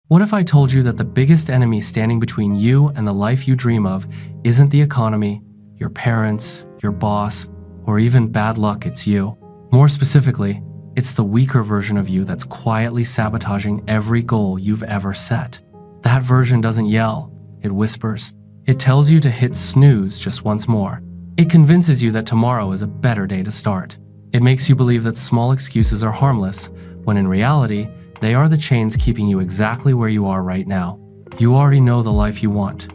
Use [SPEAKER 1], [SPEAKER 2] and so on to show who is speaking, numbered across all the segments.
[SPEAKER 1] What if I told you that the biggest enemy standing between you and the life you dream of isn't the economy, your parents, your boss, or even bad luck, it's you? More specifically, it's the weaker version of you that's quietly sabotaging every goal you've ever set. That version doesn't yell, it whispers. It tells you to hit snooze just once more. It convinces you that tomorrow is a better day to start. It makes you believe that small excuses are harmless, when in reality, they are the chains keeping you exactly where you are right now. You already know the life you want.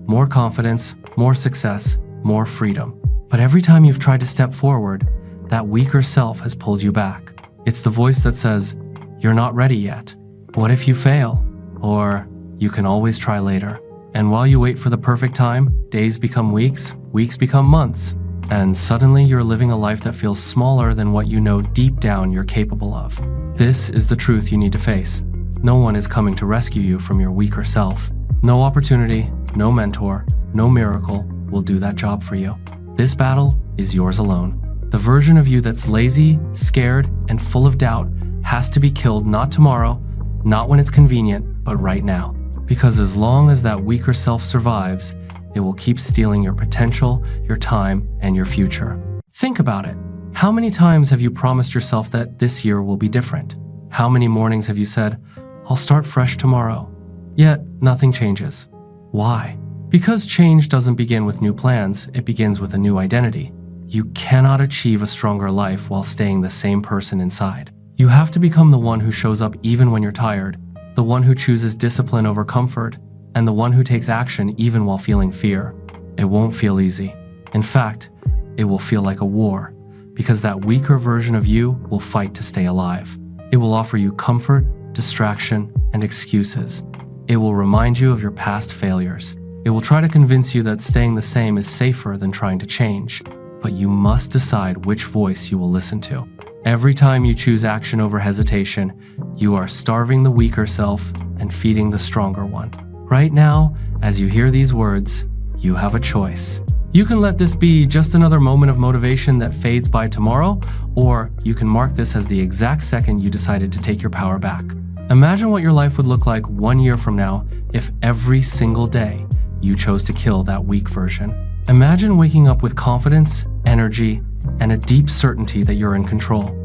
[SPEAKER 1] More confidence, more success, more freedom. But every time you've tried to step forward, that weaker self has pulled you back. It's the voice that says, "You're not ready yet. What if you fail?" Or, "You can always try later." And while you wait for the perfect time, days become weeks, weeks become months, and suddenly you're living a life that feels smaller than what you know deep down you're capable of. This is the truth you need to face. No one is coming to rescue you from your weaker self. No opportunity, no mentor, no miracle will do that job for you. This battle is yours alone. The version of you that's lazy, scared, and full of doubt has to be killed not tomorrow, not when it's convenient, but right now. Because as long as that weaker self survives, it will keep stealing your potential, your time, and your future. Think about it. How many times have you promised yourself that this year will be different? How many mornings have you said, "I'll start fresh tomorrow"? Yet, nothing changes. Why? Because change doesn't begin with new plans, it begins with a new identity. You cannot achieve a stronger life while staying the same person inside. You have to become the one who shows up even when you're tired, the one who chooses discipline over comfort, and the one who takes action even while feeling fear. It won't feel easy. In fact, it will feel like a war, because that weaker version of you will fight to stay alive. It will offer you comfort, distraction, and excuses. It will remind you of your past failures. It will try to convince you that staying the same is safer than trying to change. But you must decide which voice you will listen to. Every time you choose action over hesitation, you are starving the weaker self and feeding the stronger one. Right now, as you hear these words, you have a choice. You can let this be just another moment of motivation that fades by tomorrow, or you can mark this as the exact second you decided to take your power back. Imagine what your life would look like 1 year from now if every single day you chose to kill that weak version. Imagine waking up with confidence, energy, and a deep certainty that you're in control.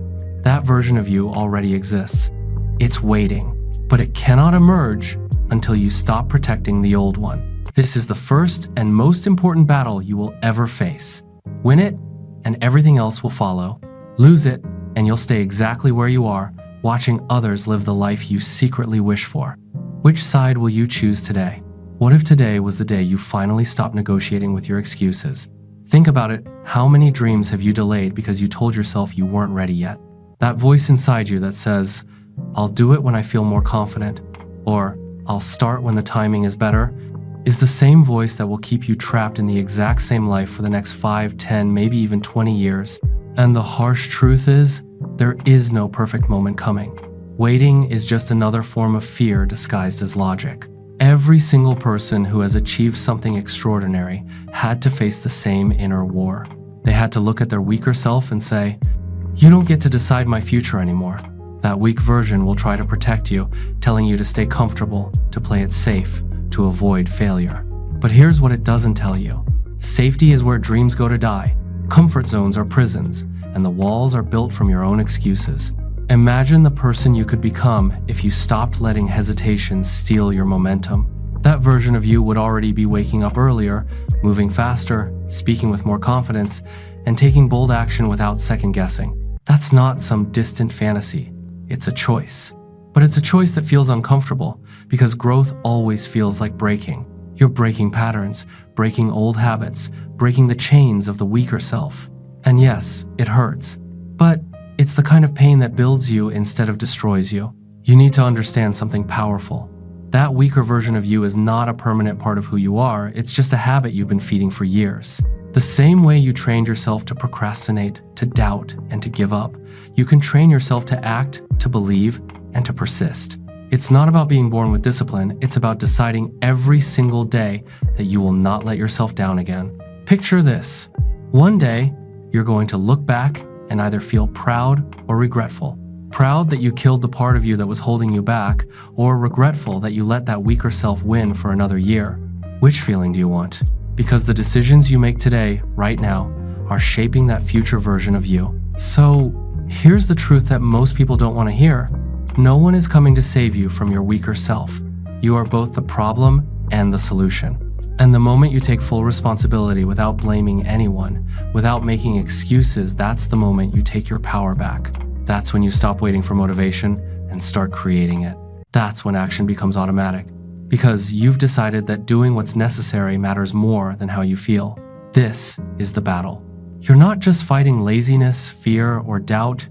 [SPEAKER 1] That version of you already exists. It's waiting, but it cannot emerge until you stop protecting the old one. This is the first and most important battle you will ever face. Win it, and everything else will follow. Lose it, and you'll stay exactly where you are, watching others live the life you secretly wish for. Which side will you choose today? What if today was the day you finally stopped negotiating with your excuses? Think about it. How many dreams have you delayed because you told yourself you weren't ready yet? That voice inside you that says, "I'll do it when I feel more confident," or "I'll start when the timing is better," is the same voice that will keep you trapped in the exact same life for the next 5, 10, maybe even 20 years. And the harsh truth is, there is no perfect moment coming. Waiting is just another form of fear disguised as logic. Every single person who has achieved something extraordinary had to face the same inner war. They had to look at their weaker self and say, "You don't get to decide my future anymore." That weak version will try to protect you, telling you to stay comfortable, to play it safe, to avoid failure. But here's what it doesn't tell you. Safety is where dreams go to die. Comfort zones are prisons, and the walls are built from your own excuses. Imagine the person you could become if you stopped letting hesitation steal your momentum. That version of you would already be waking up earlier, moving faster, speaking with more confidence, and taking bold action without second guessing. That's not some distant fantasy. It's a choice. But it's a choice that feels uncomfortable, because growth always feels like breaking. You're breaking patterns, breaking old habits, breaking the chains of the weaker self. And yes, it hurts. But it's the kind of pain that builds you instead of destroys you. You need to understand something powerful. That weaker version of you is not a permanent part of who you are, it's just a habit you've been feeding for years. The same way you trained yourself to procrastinate, to doubt, and to give up, you can train yourself to act, to believe, and to persist. It's not about being born with discipline, it's about deciding every single day that you will not let yourself down again. Picture this. One day, you're going to look back and either feel proud or regretful. Proud that you killed the part of you that was holding you back, or regretful that you let that weaker self win for another year? Which feeling do you want? Because the decisions you make today, right now, are shaping that future version of you. So, here's the truth that most people don't want to hear. No one is coming to save you from your weaker self. You are both the problem and the solution. And the moment you take full responsibility without blaming anyone, without making excuses, that's the moment you take your power back. That's when you stop waiting for motivation and start creating it. That's when action becomes automatic, because you've decided that doing what's necessary matters more than how you feel. This is the battle. You're not just fighting laziness, fear, or doubt.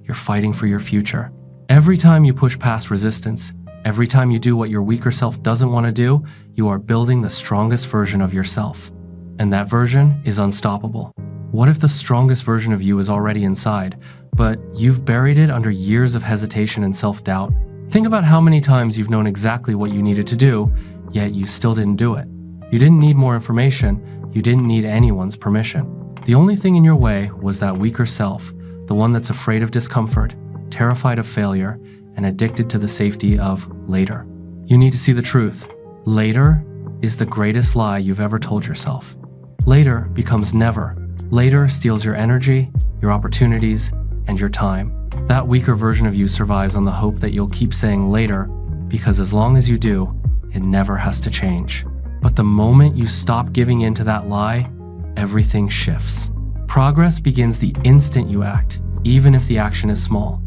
[SPEAKER 1] You're fighting for your future. Every time you push past resistance, every time you do what your weaker self doesn't want to do, you are building the strongest version of yourself. And that version is unstoppable. What if the strongest version of you is already inside, but you've buried it under years of hesitation and self-doubt? Think about how many times you've known exactly what you needed to do, yet you still didn't do it. You didn't need more information. You didn't need anyone's permission. The only thing in your way was that weaker self, the one that's afraid of discomfort, terrified of failure, and addicted to the safety of later. You need to see the truth. Later is the greatest lie you've ever told yourself. Later becomes never. Later steals your energy, your opportunities, and your time. That weaker version of you survives on the hope that you'll keep saying later, because as long as you do, it never has to change. But the moment you stop giving in to that lie, everything shifts. Progress begins the instant you act, even if the action is small,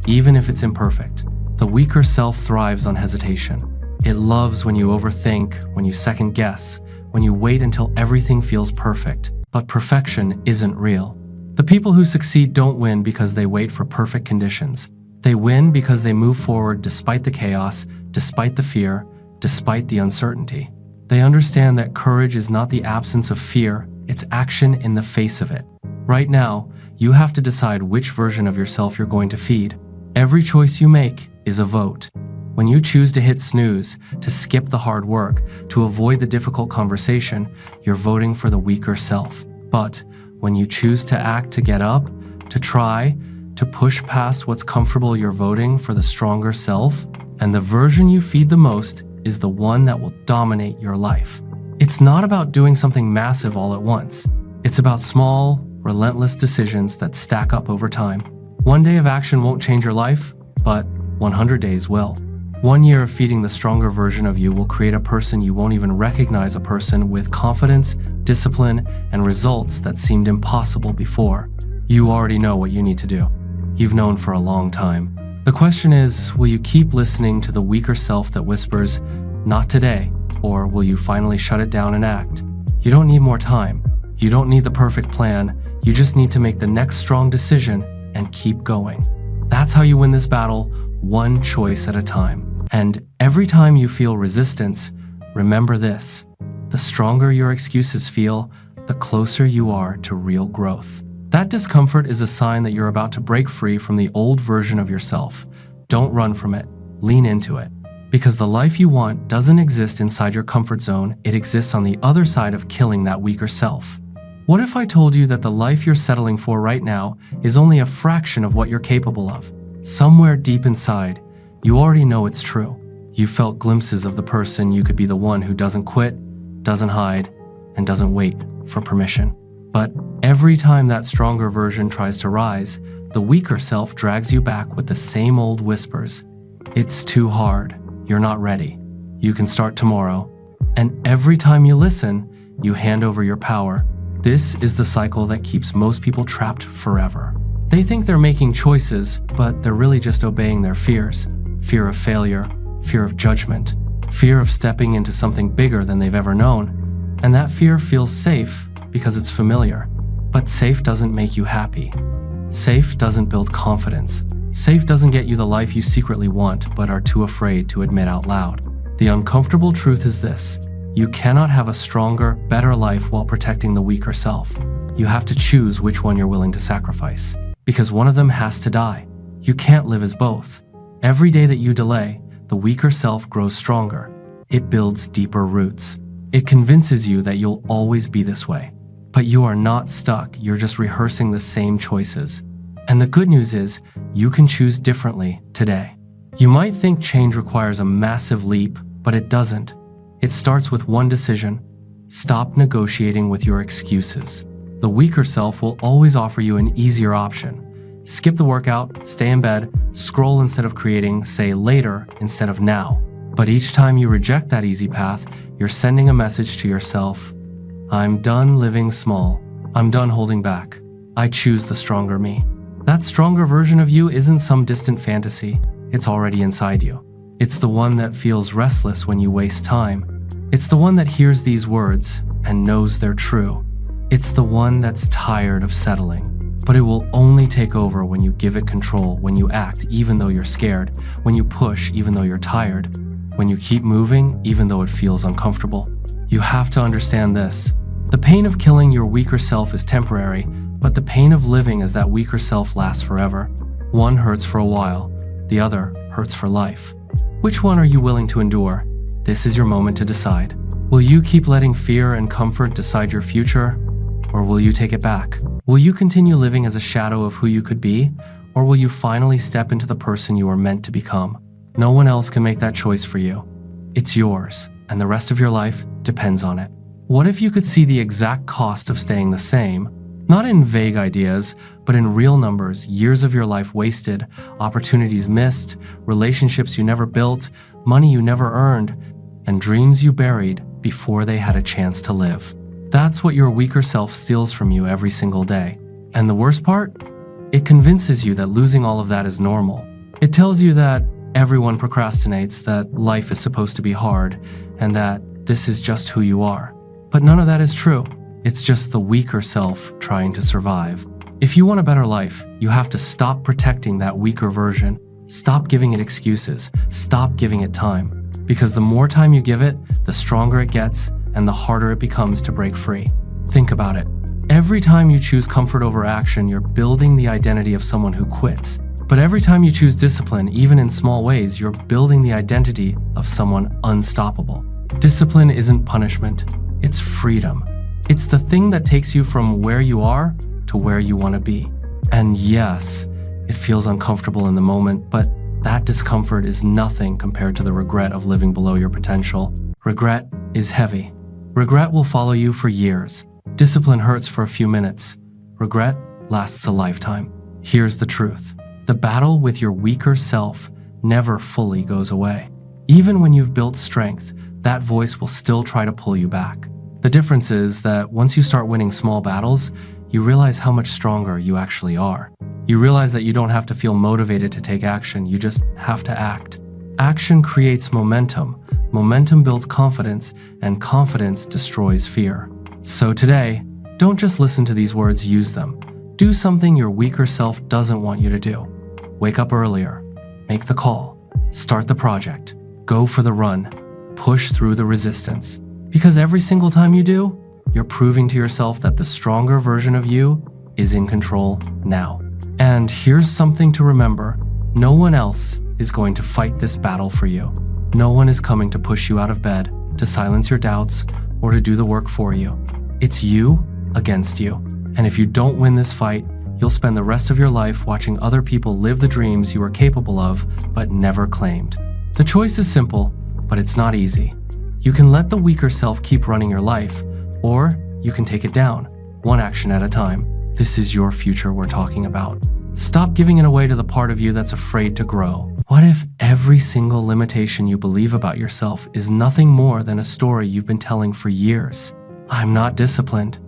[SPEAKER 1] even if it's imperfect. The weaker self thrives on hesitation. It loves when you overthink, when you second guess, when you wait until everything feels perfect. But perfection isn't real. The people who succeed don't win because they wait for perfect conditions. They win because they move forward despite the chaos, despite the fear, despite the uncertainty. They understand that courage is not the absence of fear, it's action in the face of it. Right now, you have to decide which version of yourself you're going to feed. Every choice you make is a vote. When you choose to hit snooze, to skip the hard work, to avoid the difficult conversation, you're voting for the weaker self. But when you choose to act, to get up, to try, to push past what's comfortable, you're voting for the stronger self. And the version you feed the most is the one that will dominate your life. It's not about doing something massive all at once. It's about small, relentless decisions that stack up over time. One day of action won't change your life, but 100 days will. 1 year of feeding the stronger version of you will create a person you won't even recognize, a person with confidence, discipline, and results that seemed impossible before. You already know what you need to do. You've known for a long time. The question is, will you keep listening to the weaker self that whispers, "Not today," or will you finally shut it down and act? You don't need more time. You don't need the perfect plan. You just need to make the next strong decision and keep going. That's how you win this battle, one choice at a time. And every time you feel resistance, remember this: the stronger your excuses feel, the closer you are to real growth. That discomfort is a sign that you're about to break free from the old version of yourself. Don't run from it. Lean into it. Because the life you want doesn't exist inside your comfort zone, it exists on the other side of killing that weaker self. What if I told you that the life you're settling for right now is only a fraction of what you're capable of? Somewhere deep inside, you already know it's true. You felt glimpses of the person you could be, the one who doesn't quit, doesn't hide, and doesn't wait for permission. But every time that stronger version tries to rise, the weaker self drags you back with the same old whispers. It's too hard. You're not ready. You can start tomorrow. And every time you listen, you hand over your power. This is the cycle that keeps most people trapped forever. They think they're making choices, but they're really just obeying their fears. Fear of failure, fear of judgment, fear of stepping into something bigger than they've ever known. And that fear feels safe because it's familiar. But safe doesn't make you happy. Safe doesn't build confidence. Safe doesn't get you the life you secretly want but are too afraid to admit out loud. The uncomfortable truth is this: you cannot have a stronger, better life while protecting the weaker self. You have to choose which one you're willing to sacrifice, because one of them has to die. You can't live as both. Every day that you delay, the weaker self grows stronger. It builds deeper roots. It convinces you that you'll always be this way. But you are not stuck, you're just rehearsing the same choices. And the good news is, you can choose differently today. You might think change requires a massive leap, but it doesn't. It starts with one decision. Stop negotiating with your excuses. The weaker self will always offer you an easier option. Skip the workout, stay in bed, scroll instead of creating, say later instead of now. But each time you reject that easy path, you're sending a message to yourself. I'm done living small. I'm done holding back. I choose the stronger me. That stronger version of you isn't some distant fantasy. It's already inside you. It's the one that feels restless when you waste time. It's the one that hears these words and knows they're true. It's the one that's tired of settling. But it will only take over when you give it control, when you act even though you're scared, when you push even though you're tired, when you keep moving even though it feels uncomfortable. You have to understand this. The pain of killing your weaker self is temporary, but the pain of living as that weaker self lasts forever. One hurts for a while, the other hurts for life. Which one are you willing to endure? This is your moment to decide. Will you keep letting fear and comfort decide your future? Or will you take it back? Will you continue living as a shadow of who you could be? Or will you finally step into the person you are meant to become? No one else can make that choice for you. It's yours, and the rest of your life depends on it. What if you could see the exact cost of staying the same? Not in vague ideas, but in real numbers, years of your life wasted, opportunities missed, relationships you never built, money you never earned, and dreams you buried before they had a chance to live. That's what your weaker self steals from you every single day. And the worst part? It convinces you that losing all of that is normal. It tells you that everyone procrastinates, that life is supposed to be hard, and that this is just who you are. But none of that is true. It's just the weaker self trying to survive. If you want a better life, you have to stop protecting that weaker version. Stop giving it excuses. Stop giving it time. Because the more time you give it, the stronger it gets, and the harder it becomes to break free. Think about it. Every time you choose comfort over action, you're building the identity of someone who quits. But every time you choose discipline, even in small ways, you're building the identity of someone unstoppable. Discipline isn't punishment, it's freedom. It's the thing that takes you from where you are to where you want to be. And yes, it feels uncomfortable in the moment, but that discomfort is nothing compared to the regret of living below your potential. Regret is heavy. Regret will follow you for years. Discipline hurts for a few minutes. Regret lasts a lifetime. Here's the truth. The battle with your weaker self never fully goes away. Even when you've built strength, that voice will still try to pull you back. The difference is that once you start winning small battles, you realize how much stronger you actually are. You realize that you don't have to feel motivated to take action, you just have to act. Action creates momentum. Momentum builds confidence, and confidence destroys fear. So today, don't just listen to these words, use them. Do something your weaker self doesn't want you to do. Wake up earlier. Make the call. Start the project. Go for the run. Push through the resistance. Because every single time you do, you're proving to yourself that the stronger version of you is in control now. And here's something to remember. No one else is going to fight this battle for you. No one is coming to push you out of bed, to silence your doubts, or to do the work for you. It's you against you. And if you don't win this fight, you'll spend the rest of your life watching other people live the dreams you are capable of, but never claimed. The choice is simple, but it's not easy. You can let the weaker self keep running your life, or you can take it down, one action at a time. This is your future we're talking about. Stop giving it away to the part of you that's afraid to grow. What if every single limitation you believe about yourself is nothing more than a story you've been telling for years? I'm not disciplined.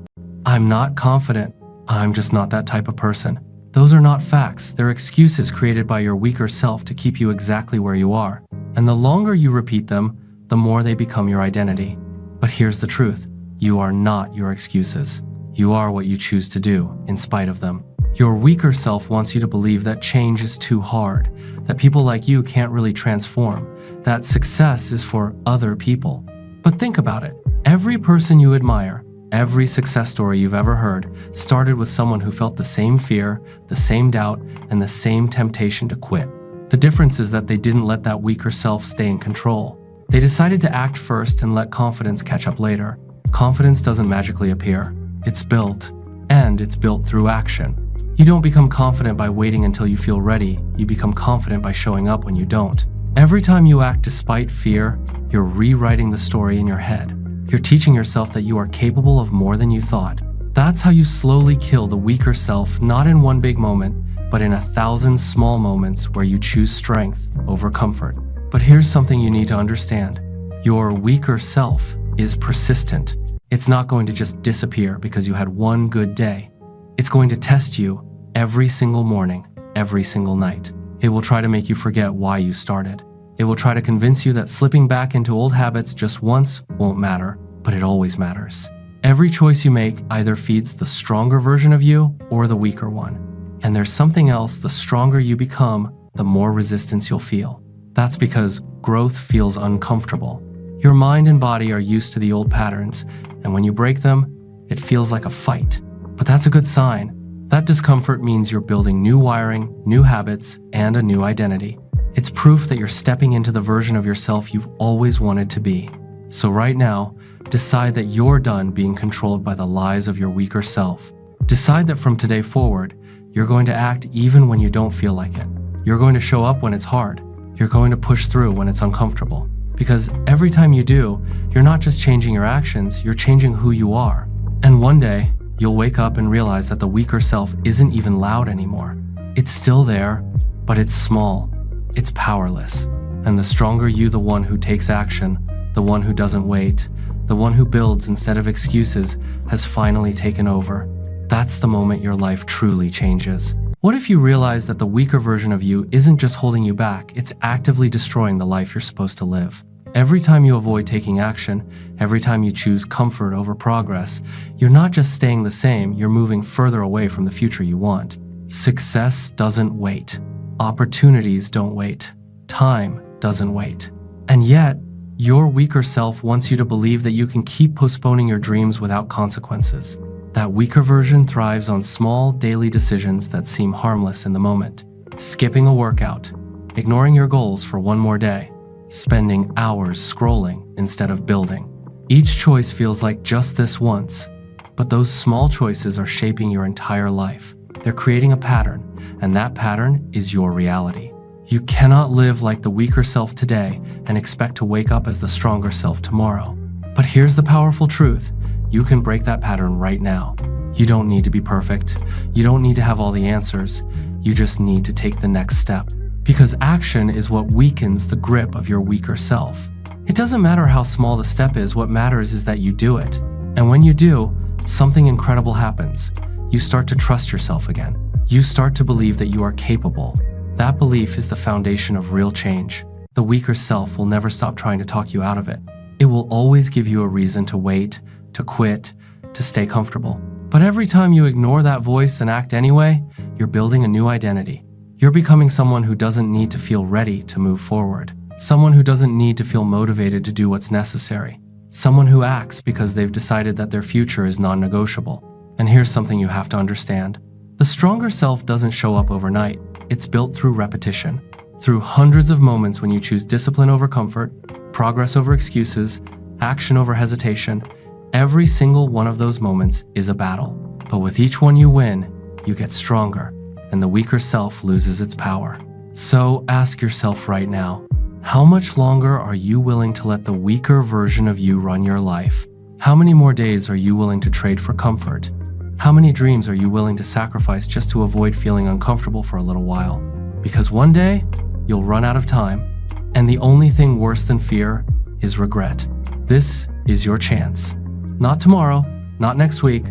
[SPEAKER 1] I'm not confident. I'm just not that type of person. Those are not facts. They're excuses created by your weaker self to keep you exactly where you are. And the longer you repeat them, the more they become your identity. But here's the truth. You are not your excuses. You are what you choose to do, in spite of them. Your weaker self wants you to believe that change is too hard, that people like you can't really transform, that success is for other people. But think about it. Every person you admire, every success story you've ever heard, started with someone who felt the same fear, the same doubt, and the same temptation to quit. The difference is that they didn't let that weaker self stay in control. They decided to act first and let confidence catch up later. Confidence doesn't magically appear. It's built, and it's built through action. You don't become confident by waiting until you feel ready. You become confident by showing up when you don't. Every time you act despite fear, you're rewriting the story in your head. You're teaching yourself that you are capable of more than you thought. That's how you slowly kill the weaker self, not in one big moment, but in 1,000 small moments where you choose strength over comfort. But here's something you need to understand. Your weaker self is persistent. It's not going to just disappear because you had one good day. It's going to test you every single morning, every single night. It will try to make you forget why you started. It will try to convince you that slipping back into old habits just once won't matter, but it always matters. Every choice you make either feeds the stronger version of you or the weaker one. And there's something else: the stronger you become, the more resistance you'll feel. That's because growth feels uncomfortable. Your mind and body are used to the old patterns, and when you break them, it feels like a fight. But that's a good sign. That discomfort means you're building new wiring, new habits, and a new identity. It's proof that you're stepping into the version of yourself you've always wanted to be. So right now, decide that you're done being controlled by the lies of your weaker self. Decide that from today forward, you're going to act even when you don't feel like it. You're going to show up when it's hard. You're going to push through when it's uncomfortable. Because every time you do, you're not just changing your actions, you're changing who you are. And one day, you'll wake up and realize that the weaker self isn't even loud anymore. It's still there, but it's small. It's powerless. And the stronger you, the one who takes action, the one who doesn't wait, the one who builds instead of excuses, has finally taken over. That's the moment your life truly changes. What if you realize that the weaker version of you isn't just holding you back, it's actively destroying the life you're supposed to live? Every time you avoid taking action, every time you choose comfort over progress, you're not just staying the same, you're moving further away from the future you want. Success doesn't wait. Opportunities don't wait. Time doesn't wait. And yet, your weaker self wants you to believe that you can keep postponing your dreams without consequences. That weaker version thrives on small, daily decisions that seem harmless in the moment. Skipping a workout, ignoring your goals for one more day, spending hours scrolling instead of building. Each choice feels like just this once, but those small choices are shaping your entire life. They're creating a pattern, and that pattern is your reality. You cannot live like the weaker self today and expect to wake up as the stronger self tomorrow. But here's the powerful truth. You can break that pattern right now. You don't need to be perfect. You don't need to have all the answers. You just need to take the next step. Because action is what weakens the grip of your weaker self. It doesn't matter how small the step is, what matters is that you do it. And when you do, something incredible happens. You start to trust yourself again. You start to believe that you are capable. That belief is the foundation of real change. The weaker self will never stop trying to talk you out of it. It will always give you a reason to wait, to quit, to stay comfortable. But every time you ignore that voice and act anyway, you're building a new identity. You're becoming someone who doesn't need to feel ready to move forward. Someone who doesn't need to feel motivated to do what's necessary. Someone who acts because they've decided that their future is non-negotiable. And here's something you have to understand. The stronger self doesn't show up overnight. It's built through repetition. Through hundreds of moments when you choose discipline over comfort, progress over excuses, action over hesitation. Every single one of those moments is a battle. But with each one you win, you get stronger, and the weaker self loses its power. So ask yourself right now, how much longer are you willing to let the weaker version of you run your life? How many more days are you willing to trade for comfort? How many dreams are you willing to sacrifice just to avoid feeling uncomfortable for a little while? Because one day, you'll run out of time, and the only thing worse than fear is regret. This is your chance. Not tomorrow, not next week,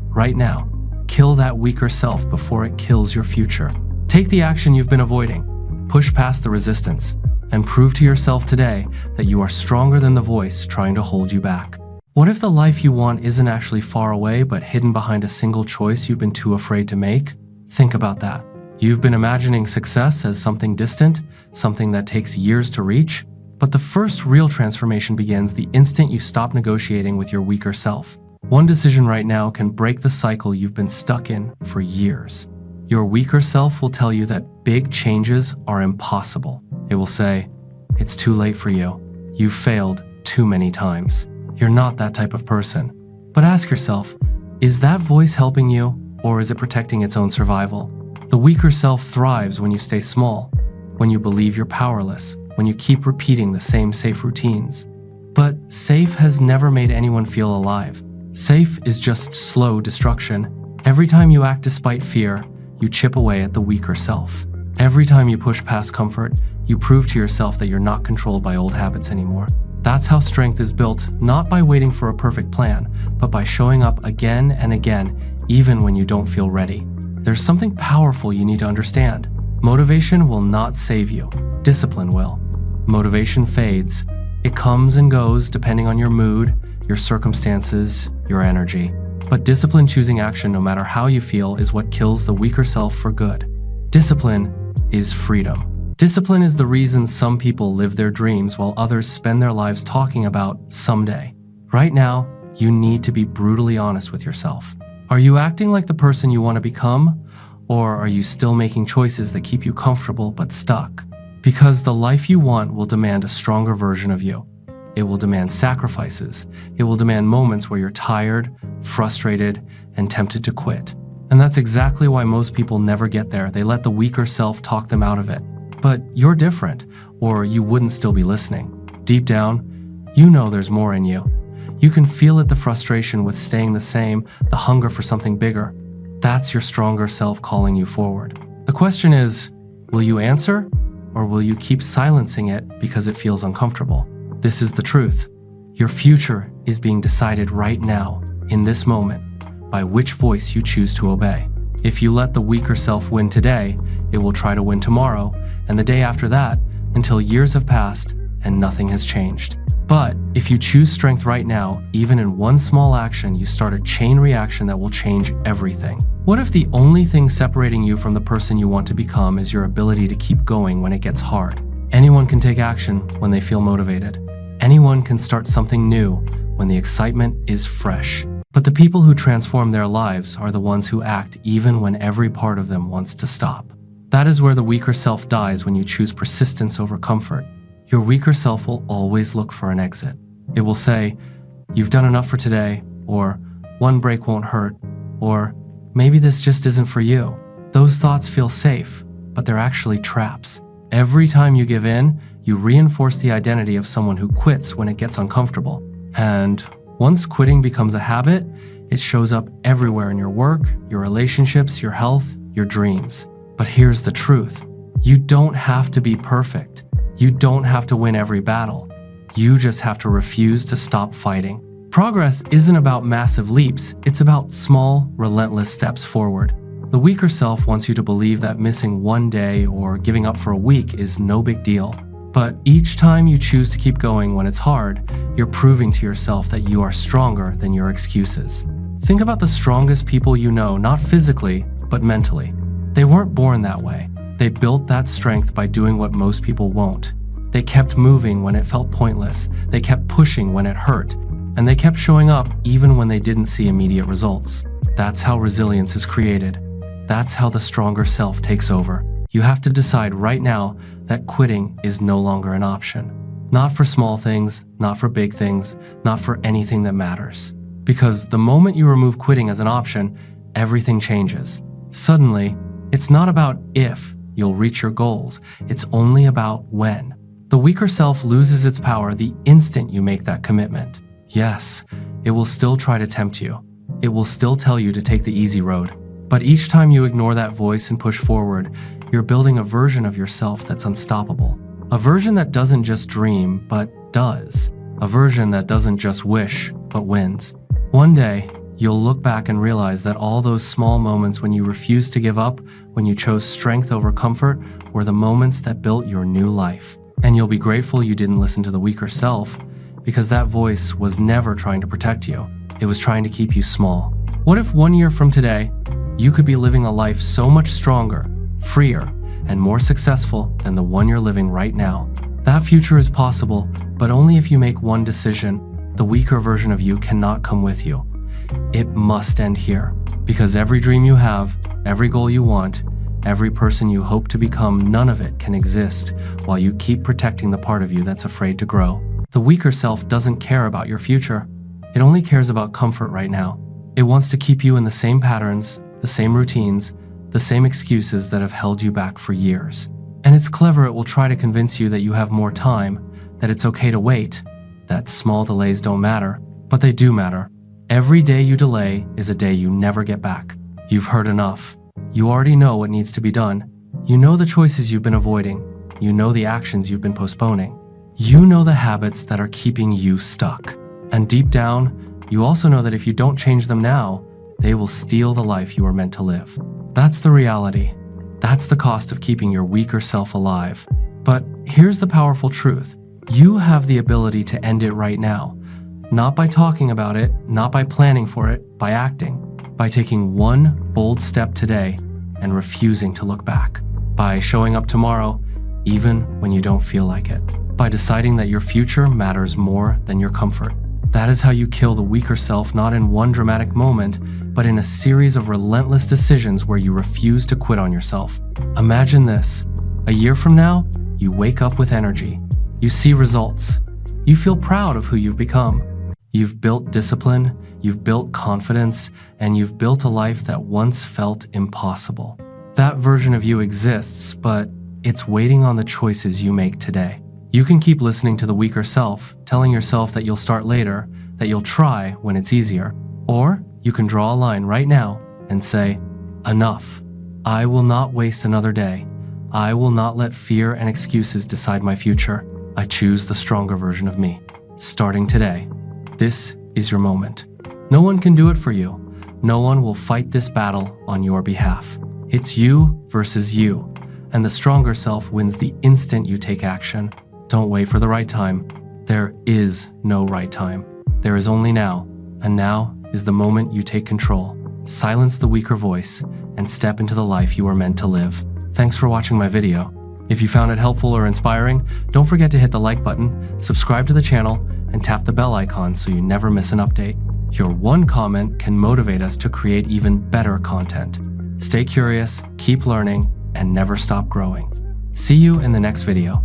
[SPEAKER 1] right now. Kill that weaker self before it kills your future. Take the action you've been avoiding, push past the resistance, and prove to yourself today that you are stronger than the voice trying to hold you back. What if the life you want isn't actually far away but hidden behind a single choice you've been too afraid to make? Think about that. You've been imagining success as something distant, something that takes years to reach, but the first real transformation begins the instant you stop negotiating with your weaker self. One decision right now can break the cycle you've been stuck in for years. Your weaker self will tell you that big changes are impossible. It will say, "It's too late for you. You've failed too many times. You're not that type of person." But ask yourself, is that voice helping you, or is it protecting its own survival? The weaker self thrives when you stay small, when you believe you're powerless, when you keep repeating the same safe routines. But safe has never made anyone feel alive. Safe is just slow destruction. Every time you act despite fear, you chip away at the weaker self. Every time you push past comfort, you prove to yourself that you're not controlled by old habits anymore. That's how strength is built, not by waiting for a perfect plan, but by showing up again and again, even when you don't feel ready. There's something powerful you need to understand. Motivation will not save you. Discipline will. Motivation fades. It comes and goes depending on your mood, your circumstances, your energy. But discipline, choosing action no matter how you feel, is what kills the weaker self for good. Discipline is freedom. Discipline is the reason some people live their dreams while others spend their lives talking about someday. Right now, you need to be brutally honest with yourself. Are you acting like the person you want to become? Or are you still making choices that keep you comfortable but stuck? Because the life you want will demand a stronger version of you. It will demand sacrifices. It will demand moments where you're tired, frustrated, and tempted to quit. And that's exactly why most people never get there. They let the weaker self talk them out of it. But you're different, or you wouldn't still be listening. Deep down, you know there's more in you. You can feel it, the frustration with staying the same, the hunger for something bigger. That's your stronger self calling you forward. The question is, will you answer, or will you keep silencing it because it feels uncomfortable? This is the truth. Your future is being decided right now, in this moment, by which voice you choose to obey. If you let the weaker self win today, it will try to win tomorrow, and the day after that, until years have passed and nothing has changed. But if you choose strength right now, even in one small action, you start a chain reaction that will change everything. What if the only thing separating you from the person you want to become is your ability to keep going when it gets hard? Anyone can take action when they feel motivated. Anyone can start something new when the excitement is fresh. But the people who transform their lives are the ones who act even when every part of them wants to stop. That is where the weaker self dies when you choose persistence over comfort. Your weaker self will always look for an exit. It will say, "You've done enough for today," or "One break won't hurt," or "Maybe this just isn't for you." Those thoughts feel safe, but they're actually traps. Every time you give in, you reinforce the identity of someone who quits when it gets uncomfortable. And once quitting becomes a habit, it shows up everywhere in your work, your relationships, your health, your dreams. But here's the truth. You don't have to be perfect. You don't have to win every battle. You just have to refuse to stop fighting. Progress isn't about massive leaps. It's about small, relentless steps forward. The weaker self wants you to believe that missing one day or giving up for a week is no big deal. But each time you choose to keep going when it's hard, you're proving to yourself that you are stronger than your excuses. Think about the strongest people you know, not physically, but mentally. They weren't born that way. They built that strength by doing what most people won't. They kept moving when it felt pointless. They kept pushing when it hurt. And they kept showing up even when they didn't see immediate results. That's how resilience is created. That's how the stronger self takes over. You have to decide right now that quitting is no longer an option. Not for small things, not for big things, not for anything that matters. Because the moment you remove quitting as an option, everything changes. Suddenly, it's not about if you'll reach your goals, it's only about when. The weaker self loses its power the instant you make that commitment. Yes, it will still try to tempt you. It will still tell you to take the easy road. But each time you ignore that voice and push forward, you're building a version of yourself that's unstoppable. A version that doesn't just dream, but does. A version that doesn't just wish, but wins. One day, you'll look back and realize that all those small moments when you refused to give up, when you chose strength over comfort, were the moments that built your new life. And you'll be grateful you didn't listen to the weaker self, because that voice was never trying to protect you. It was trying to keep you small. What if 1 year from today, you could be living a life so much stronger, freer, and more successful than the one you're living right now? That future is possible, but only if you make one decision. The weaker version of you cannot come with you. It must end here, because every dream you have, every goal you want, every person you hope to become, none of it can exist while you keep protecting the part of you that's afraid to grow. The weaker self doesn't care about your future. It only cares about comfort right now. It wants to keep you in the same patterns, the same routines, the same excuses that have held you back for years. And it's clever, it will try to convince you that you have more time, that it's okay to wait, that small delays don't matter, but they do matter. Every day you delay is a day you never get back. You've heard enough. You already know what needs to be done. You know the choices you've been avoiding. You know the actions you've been postponing. You know the habits that are keeping you stuck. And deep down, you also know that if you don't change them now, they will steal the life you are meant to live. That's the reality. That's the cost of keeping your weaker self alive. But here's the powerful truth. You have the ability to end it right now. Not by talking about it, not by planning for it, by acting. By taking one bold step today and refusing to look back. By showing up tomorrow, even when you don't feel like it. By deciding that your future matters more than your comfort. That is how you kill the weaker self, not in one dramatic moment, but in a series of relentless decisions where you refuse to quit on yourself. Imagine this. A year from now, you wake up with energy. You see results. You feel proud of who you've become. You've built discipline, you've built confidence, and you've built a life that once felt impossible. That version of you exists, but it's waiting on the choices you make today. You can keep listening to the weaker self, telling yourself that you'll start later, that you'll try when it's easier. Or you can draw a line right now and say, enough. I will not waste another day. I will not let fear and excuses decide my future. I choose the stronger version of me. Starting today, this is your moment. No one can do it for you. No one will fight this battle on your behalf. It's you versus you, and the stronger self wins the instant you take action. Don't wait for the right time. There is no right time. There is only now, and now is the moment you take control. Silence the weaker voice and step into the life you are meant to live. Thanks for watching my video. If you found it helpful or inspiring, don't forget to hit the like button, subscribe to the channel, and tap the bell icon so you never miss an update. Your one comment can motivate us to create even better content. Stay curious, keep learning, and never stop growing. See you in the next video.